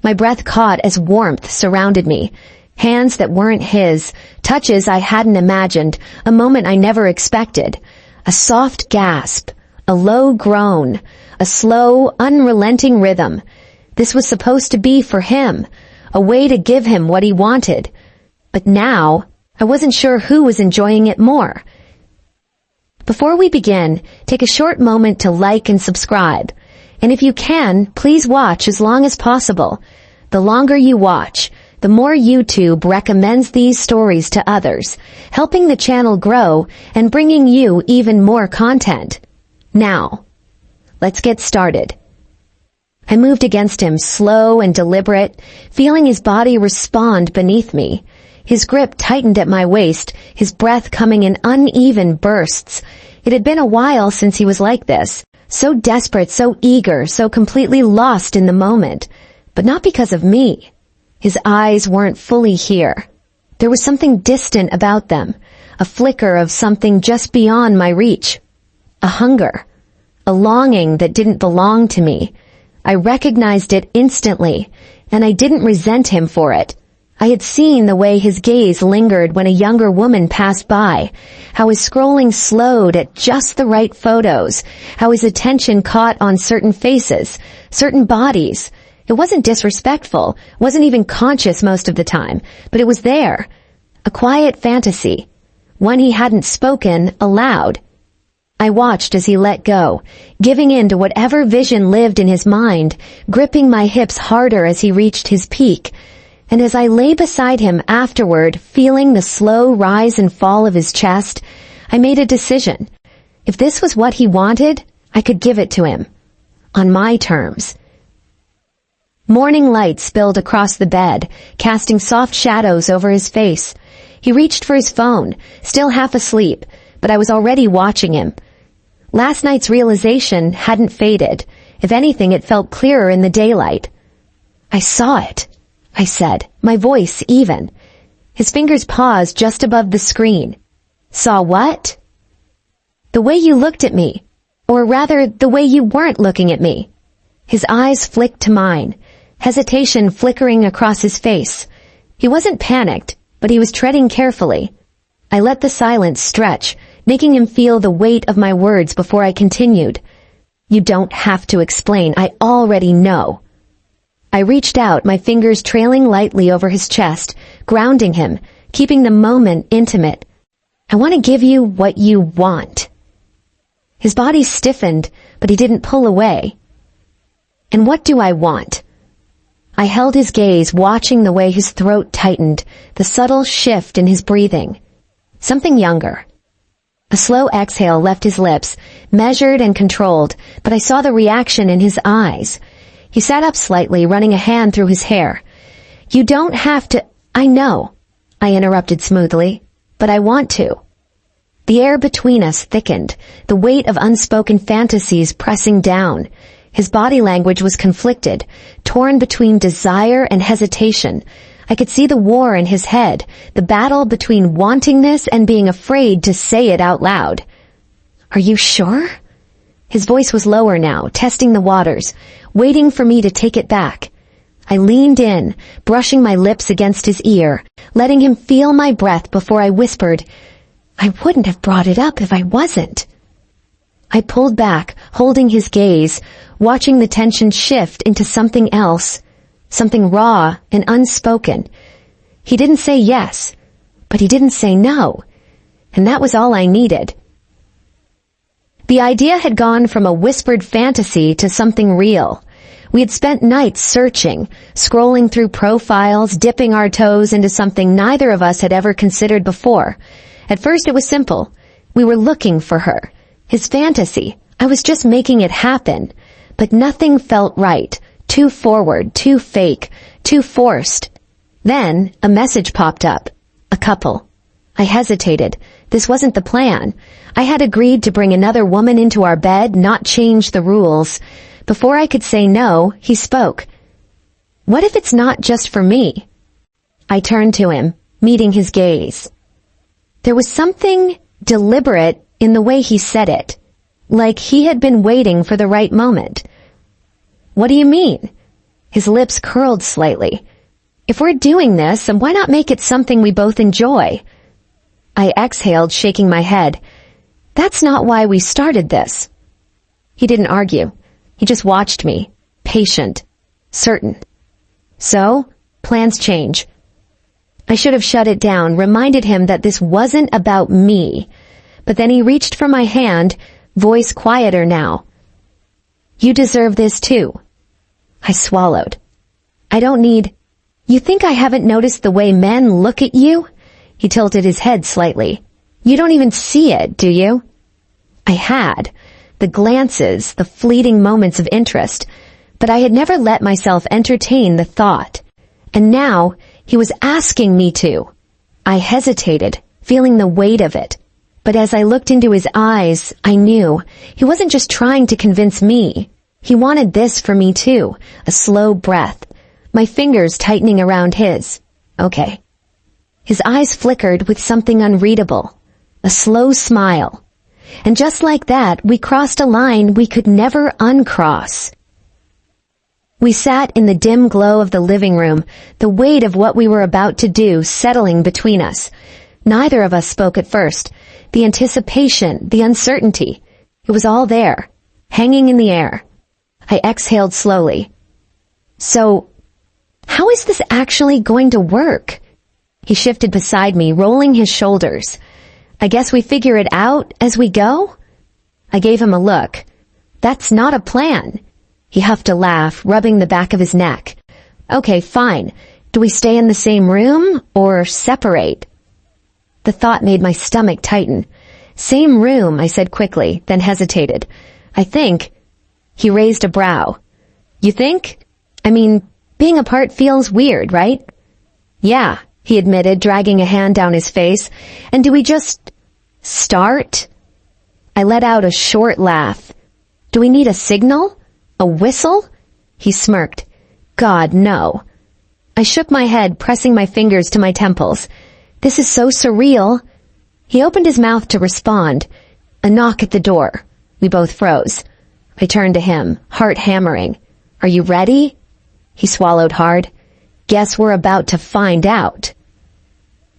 My breath caught as warmth surrounded me. Hands that weren't his, touches I hadn't imagined, a moment I never expected. A soft gasp, a low groan, a slow, unrelenting rhythm. This was supposed to be for him, a way to give him what he wanted. But now, I wasn't sure who was enjoying it more. Before we begin, take a short moment to like and subscribe. And if you can, please watch as long as possible. The longer you watch, the more YouTube recommends these stories to others, helping the channel grow and bringing you even more content. Now, let's get started. I moved against him, slow and deliberate, feeling his body respond beneath me. His grip tightened at my waist, his breath coming in uneven bursts. It had been a while since he was like this, so desperate, so eager, so completely lost in the moment. But not because of me. His eyes weren't fully here. There was something distant about them, a flicker of something just beyond my reach. A hunger, a longing that didn't belong to me. I recognized it instantly, and I didn't resent him for it. I had seen the way his gaze lingered when a younger woman passed by, how his scrolling slowed at just the right photos, how his attention caught on certain faces, certain bodies. It wasn't disrespectful, wasn't even conscious most of the time, but it was there. A quiet fantasy, one he hadn't spoken aloud. I watched as he let go, giving in to whatever vision lived in his mind, gripping my hips harder as he reached his peak. And as I lay beside him afterward, feeling the slow rise and fall of his chest, I made a decision. If this was what he wanted, I could give it to him. On my terms. Morning light spilled across the bed, casting soft shadows over his face. He reached for his phone, still half asleep, but I was already watching him. Last night's realization hadn't faded. If anything, it felt clearer in the daylight. I saw it, I said, my voice even. His fingers paused just above the screen. Saw what? The way you looked at me. Or rather, the way you weren't looking at me. His eyes flicked to mine, hesitation flickering across his face. He wasn't panicked, but he was treading carefully. I let the silence stretch, making him feel the weight of my words before I continued. You don't have to explain, I already know. I reached out, my fingers trailing lightly over his chest, grounding him, keeping the moment intimate. I want to give you what you want. His body stiffened, but he didn't pull away. And what do I want? I held his gaze, watching the way his throat tightened, the subtle shift in his breathing. Something younger. A slow exhale left his lips, measured and controlled, but I saw the reaction in his eyes. He sat up slightly, running a hand through his hair. You don't have to... I know, I interrupted smoothly, but I want to. The air between us thickened, the weight of unspoken fantasies pressing down. His body language was conflicted, torn between desire and hesitation. I could see the war in his head, the battle between wanting this and being afraid to say it out loud. Are you sure? His voice was lower now, testing the waters, waiting for me to take it back. I leaned in, brushing my lips against his ear, letting him feel my breath before I whispered, I wouldn't have brought it up if I wasn't. I pulled back, holding his gaze, watching the tension shift into something else, something raw and unspoken. He didn't say yes, but he didn't say no, and that was all I needed. The idea had gone from a whispered fantasy to something real. We had spent nights searching, scrolling through profiles, dipping our toes into something neither of us had ever considered before. At first it was simple. We were looking for her. His fantasy. I was just making it happen. But nothing felt right. Too forward, too fake, too forced. Then a message popped up. A couple. I hesitated. This wasn't the plan. I had agreed to bring another woman into our bed, not change the rules. Before I could say no, he spoke. What if it's not just for me? I turned to him, meeting his gaze. There was something deliberate in the way he said it, like he had been waiting for the right moment. What do you mean? His lips curled slightly. If we're doing this, then why not make it something we both enjoy? I exhaled, shaking my head. That's not why we started this. He didn't argue. He just watched me, patient, certain. So, plans change. I should have shut it down, reminded him that this wasn't about me. But then he reached for my hand, voice quieter now. You deserve this too. I swallowed. I don't need... You think I haven't noticed the way men look at you? He tilted his head slightly. You don't even see it, do you? I had. The glances, the fleeting moments of interest. But I had never let myself entertain the thought. And now, he was asking me to. I hesitated, feeling the weight of it. But as I looked into his eyes, I knew he wasn't just trying to convince me. He wanted this for me too, a slow breath, my fingers tightening around his. Okay. His eyes flickered with something unreadable, a slow smile. And just like that, we crossed a line we could never uncross. We sat in the dim glow of the living room, the weight of what we were about to do settling between us. Neither of us spoke at first. The anticipation, the uncertainty. It was all there, hanging in the air. I exhaled slowly. So, how is this actually going to work? He shifted beside me, rolling his shoulders. I guess we figure it out as we go? I gave him a look. That's not a plan. He huffed a laugh, rubbing the back of his neck. Okay, fine. Do we stay in the same room or separate? The thought made my stomach tighten. Same room, I said quickly, then hesitated. I think... He raised a brow. You think? I mean, being apart feels weird, right? Yeah, he admitted, dragging a hand down his face. And do we just... start? I let out a short laugh. Do we need a signal? A whistle? He smirked. God, no. I shook my head, pressing my fingers to my temples. This is so surreal. He opened his mouth to respond. A knock at the door. We both froze. I turned to him, heart hammering. Are you ready? He swallowed hard. Guess we're about to find out.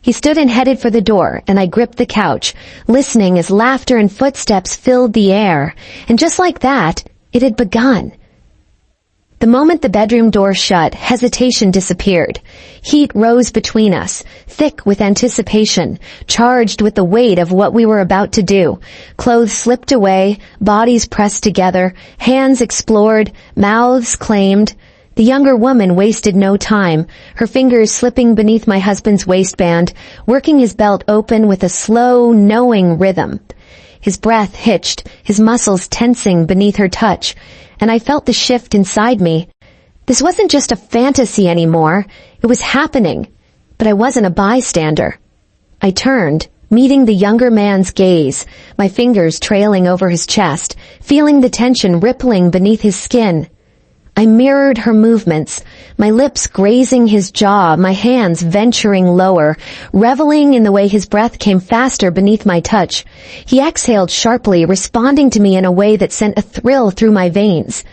He stood and headed for the door, and I gripped the couch, listening as laughter and footsteps filled the air. And just like that, it had begun. The moment the bedroom door shut, hesitation disappeared. Heat rose between us, thick with anticipation, charged with the weight of what we were about to do. Clothes slipped away, bodies pressed together, hands explored, mouths claimed. The younger woman wasted no time, her fingers slipping beneath my husband's waistband, working his belt open with a slow, knowing rhythm. His breath hitched, his muscles tensing beneath her touch, and I felt the shift inside me. This wasn't just a fantasy anymore. It was happening, but I wasn't a bystander. I turned, meeting the younger man's gaze, my fingers trailing over his chest, feeling the tension rippling beneath his skin. I mirrored her movements, my lips grazing his jaw, my hands venturing lower, reveling in the way his breath came faster beneath my touch. He exhaled sharply, responding to me in a way that sent a thrill through my veins.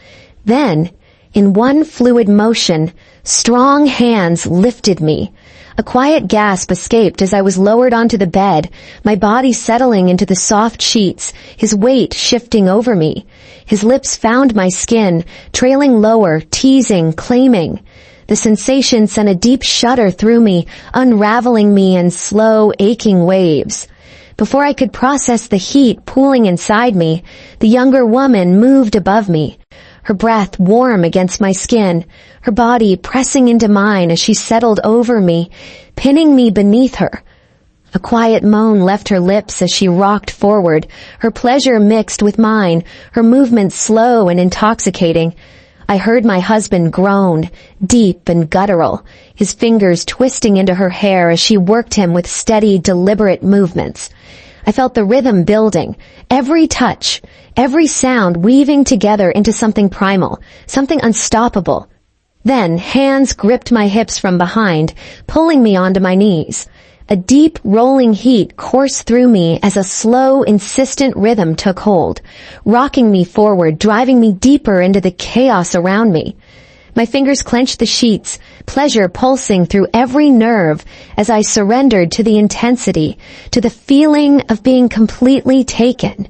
Then, in one fluid motion, strong hands lifted me. A quiet gasp escaped as I was lowered onto the bed, my body settling into the soft sheets, his weight shifting over me. His lips found my skin, trailing lower, teasing, claiming. The sensation sent a deep shudder through me, unraveling me in slow, aching waves. Before I could process the heat pooling inside me, the younger woman moved above me. Her breath warm against my skin, her body pressing into mine as she settled over me, pinning me beneath her. A quiet moan left her lips as she rocked forward, her pleasure mixed with mine, her movements slow and intoxicating. I heard my husband groan, deep and guttural, his fingers twisting into her hair as she worked him with steady, deliberate movements. I felt the rhythm building, every touch, every sound weaving together into something primal, something unstoppable. Then hands gripped my hips from behind, pulling me onto my knees. A deep, rolling heat coursed through me as a slow, insistent rhythm took hold, rocking me forward, driving me deeper into the chaos around me. My fingers clenched the sheets, pleasure pulsing through every nerve as I surrendered to the intensity, to the feeling of being completely taken.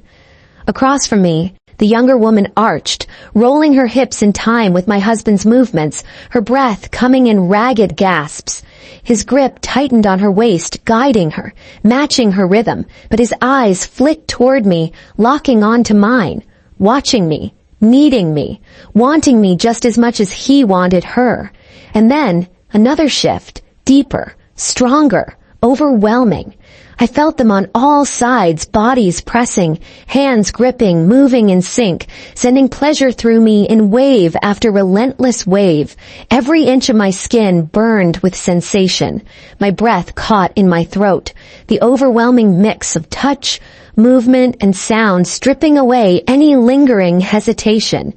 Across from me, the younger woman arched, rolling her hips in time with my husband's movements, her breath coming in ragged gasps. His grip tightened on her waist, guiding her, matching her rhythm, but his eyes flicked toward me, locking onto mine, watching me, needing me, wanting me just as much as he wanted her. And then, another shift, deeper, stronger, overwhelming. I felt them on all sides, bodies pressing, hands gripping, moving in sync, sending pleasure through me in wave after relentless wave. Every inch of my skin burned with sensation. My breath caught in my throat. The overwhelming mix of touch, movement, and sound stripping away any lingering hesitation.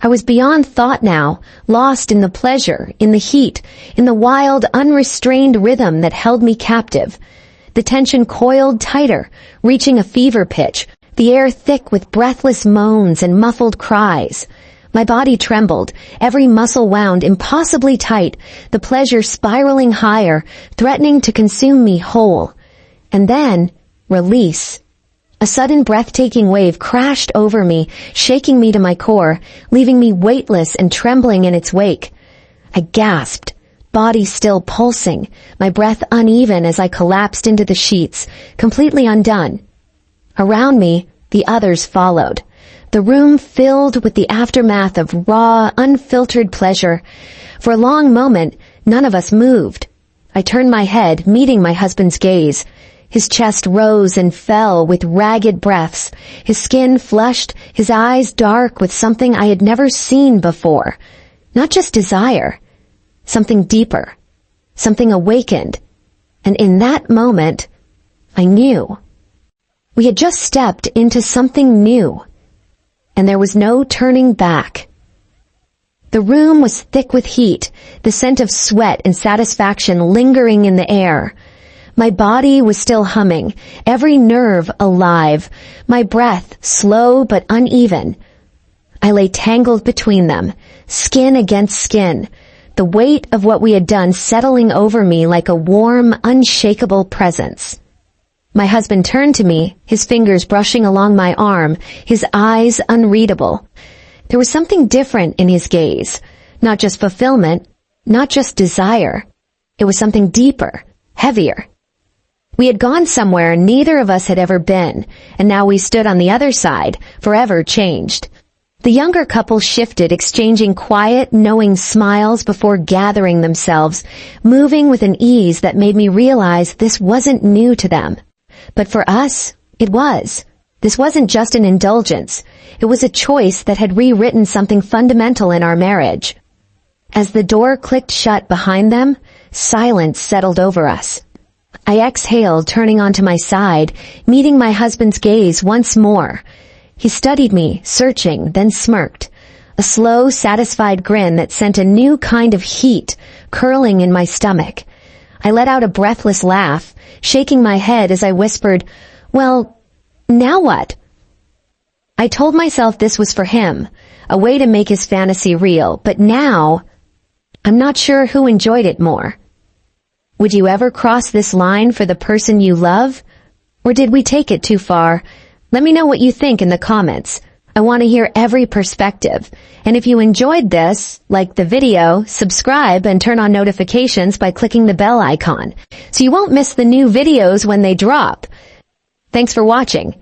I was beyond thought now, lost in the pleasure, in the heat, in the wild, unrestrained rhythm that held me captive. The tension coiled tighter, reaching a fever pitch, the air thick with breathless moans and muffled cries. My body trembled, every muscle wound impossibly tight, the pleasure spiraling higher, threatening to consume me whole. And then, release. A sudden breathtaking wave crashed over me, shaking me to my core, leaving me weightless and trembling in its wake. I gasped, body still pulsing, my breath uneven as I collapsed into the sheets, completely undone. Around me, the others followed. The room filled with the aftermath of raw, unfiltered pleasure. For a long moment, none of us moved. I turned my head, meeting my husband's gaze. His chest rose and fell with ragged breaths, his skin flushed, his eyes dark with something I had never seen before. Not just desire, something deeper, something awakened. And in that moment, I knew. We had just stepped into something new, and there was no turning back. The room was thick with heat, the scent of sweat and satisfaction lingering in the air. My body was still humming, every nerve alive, my breath slow but uneven. I lay tangled between them, skin against skin, the weight of what we had done settling over me like a warm, unshakable presence. My husband turned to me, his fingers brushing along my arm, his eyes unreadable. There was something different in his gaze, not just fulfillment, not just desire. It was something deeper, heavier. We had gone somewhere neither of us had ever been, and now we stood on the other side, forever changed. The younger couple shifted, exchanging quiet, knowing smiles before gathering themselves, moving with an ease that made me realize this wasn't new to them. But for us, it was. This wasn't just an indulgence. It was a choice that had rewritten something fundamental in our marriage. As the door clicked shut behind them, silence settled over us. I exhaled, turning onto my side, meeting my husband's gaze once more. He studied me, searching, then smirked. A slow, satisfied grin that sent a new kind of heat curling in my stomach. I let out a breathless laugh, shaking my head as I whispered, "Well, now what?" I told myself this was for him, a way to make his fantasy real, but now, I'm not sure who enjoyed it more. Would you ever cross this line for the person you love? Or did we take it too far? Let me know what you think in the comments. I want to hear every perspective. And if you enjoyed this, like the video, subscribe and turn on notifications by clicking the bell icon, so you won't miss the new videos when they drop. Thanks for watching.